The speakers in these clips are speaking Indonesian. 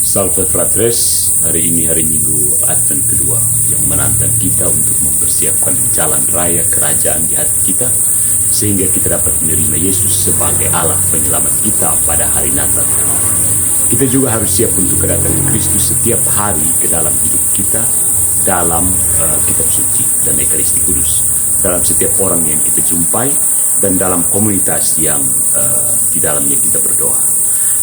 Salve Fratres, hari ini hari Minggu Advent kedua yang menantang kita untuk mempersiapkan jalan raya kerajaan di hati kita sehingga kita dapat menerima Yesus sebagai Allah penyelamat kita pada hari Natal. Kita juga harus siap untuk kedatangan Kristus setiap hari ke dalam hidup kita dalam kitab suci dan Ekaristi Kudus, dalam setiap orang yang kita jumpai dan dalam komunitas yang di dalamnya kita berdoa.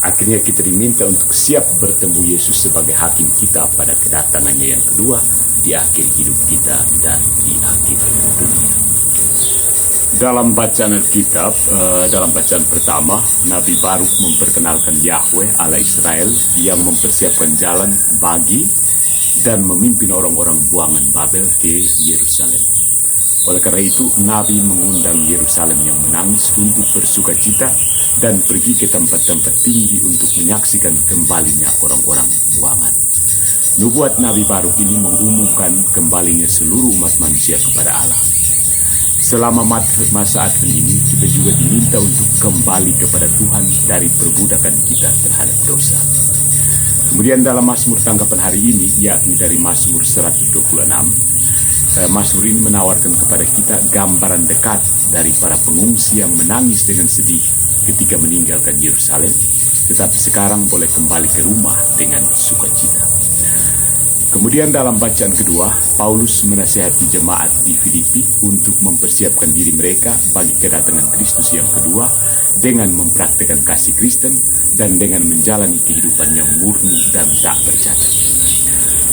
Akhirnya kita diminta untuk siap bertemu Yesus sebagai hakim kita pada kedatangannya yang kedua di akhir hidup kita dan di akhir dunia. Dalam bacaan Alkitab, dalam bacaan pertama, Nabi Baruk memperkenalkan Yahweh Allah Israel yang mempersiapkan jalan bagi dan memimpin orang-orang buangan Babel ke Yerusalem. Oleh karena itu, Nabi mengundang Yerusalem yang menangis untuk bersuka cita dan pergi ke tempat-tempat tinggi untuk menyaksikan kembalinya orang-orang buangan. Nubuat Nabi Baruk ini mengumumkan kembalinya seluruh umat manusia kepada Allah. Selama masa Advent ini, kita juga diminta untuk kembali kepada Tuhan dari perbudakan kita terhadap dosa. Kemudian dalam Mazmur tanggapan hari ini, yakni dari Mazmur 126, Mazmur ini menawarkan kepada kita gambaran dekat dari para pengungsi yang menangis dengan sedih ketika meninggalkan Yerusalem, tetapi sekarang boleh kembali ke rumah dengan sukacita. Kemudian dalam bacaan kedua, Paulus menasihati jemaat di Filipi untuk mempersiapkan diri mereka bagi kedatangan Kristus yang kedua dengan mempraktikkan kasih Kristen dan dengan menjalani kehidupan yang murni dan tak bercacat.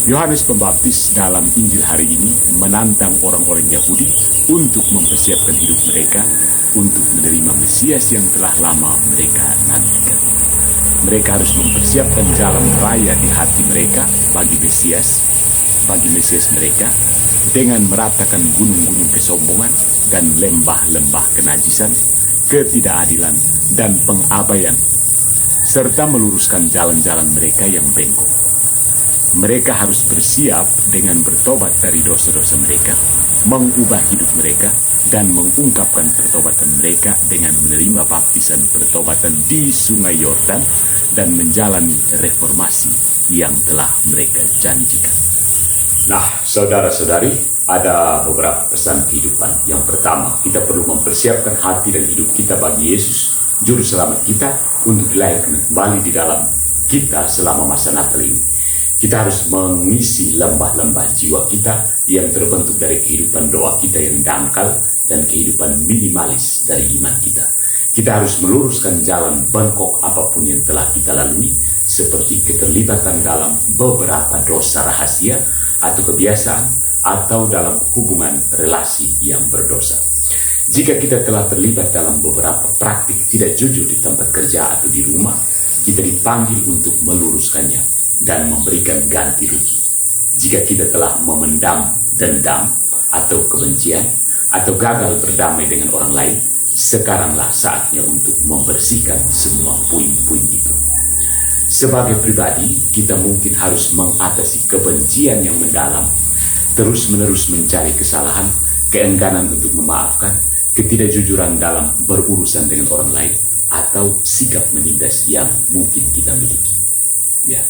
Yohanes Pembaptis dalam Injil hari ini menantang orang-orang Yahudi untuk mempersiapkan hidup mereka untuk menerima Mesias yang telah lama mereka nantikan. Mereka harus mempersiapkan jalan raya di hati mereka bagi Mesias mereka dengan meratakan gunung-gunung kesombongan dan lembah-lembah kenajisan, ketidakadilan dan pengabaian, serta meluruskan jalan-jalan mereka yang bengkok. Mereka harus bersiap dengan bertobat dari dosa-dosa mereka, mengubah hidup mereka, dan mengungkapkan pertobatan mereka dengan menerima baptisan pertobatan di Sungai Yordan dan menjalani reformasi yang telah mereka janjikan. Nah, saudara-saudari, ada beberapa pesan kehidupan. Yang pertama, kita perlu mempersiapkan hati dan hidup kita bagi Yesus, Juru Selamat kita, untuk dilahirkan kembali di dalam kita selama masa Natal ini. Kita harus mengisi lembah-lembah jiwa kita yang terbentuk dari kehidupan doa kita yang dangkal dan kehidupan minimalis dari iman kita. Kita harus meluruskan jalan bengkok apapun yang telah kita lalui, seperti keterlibatan dalam beberapa dosa rahasia atau kebiasaan, atau dalam hubungan relasi yang berdosa. Jika kita telah terlibat dalam beberapa praktik tidak jujur di tempat kerja atau di rumah, kita dipanggil untuk meluruskannya dan memberikan ganti rugi. Jika kita telah memendam dendam atau kebencian atau gagal berdamai dengan orang lain, sekaranglah saatnya untuk membersihkan semua puing-puing itu. Sebagai pribadi, kita mungkin harus mengatasi kebencian yang mendalam, terus-menerus mencari kesalahan, keengganan untuk memaafkan, ketidakjujuran dalam berurusan dengan orang lain, atau sikap menindas yang mungkin kita miliki. Ya.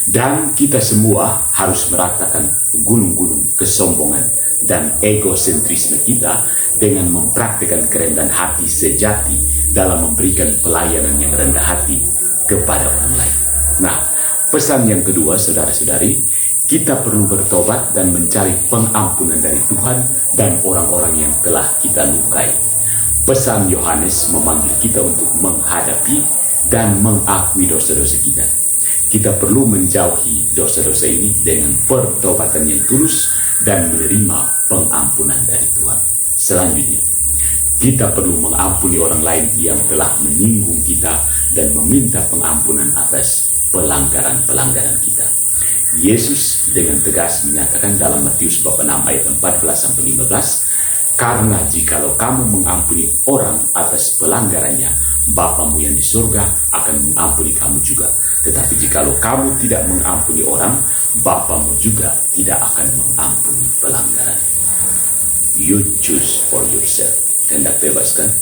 Dan kita semua harus meratakan gunung-gunung kesombongan dan egosentrisme kita dengan mempraktikkan kerendahan hati sejati dalam memberikan pelayanan yang rendah hati kepada orang lain. Nah, pesan yang kedua, saudara-saudari, kita perlu bertobat dan mencari pengampunan dari Tuhan dan orang-orang yang telah kita lukai. Pesan Yohanes memanggil kita untuk menghadapi dan mengakui dosa-dosa kita. Kita perlu menjauhi dosa-dosa ini dengan pertobatan yang tulus dan menerima pengampunan dari Tuhan. Selanjutnya, kita perlu mengampuni orang lain yang telah menyinggung kita dan meminta pengampunan atas pelanggaran-pelanggaran kita. Yesus dengan tegas menyatakan dalam Matius bab 6 ayat 14-15, karena jikalau kamu mengampuni orang atas pelanggarannya, Bapamu yang di surga akan mengampuni kamu juga. Tetapi jikalau kamu tidak mengampuni orang, Bapamu juga tidak akan mengampuni pelanggaran. You choose for yourself. Kehendak bebas, kan?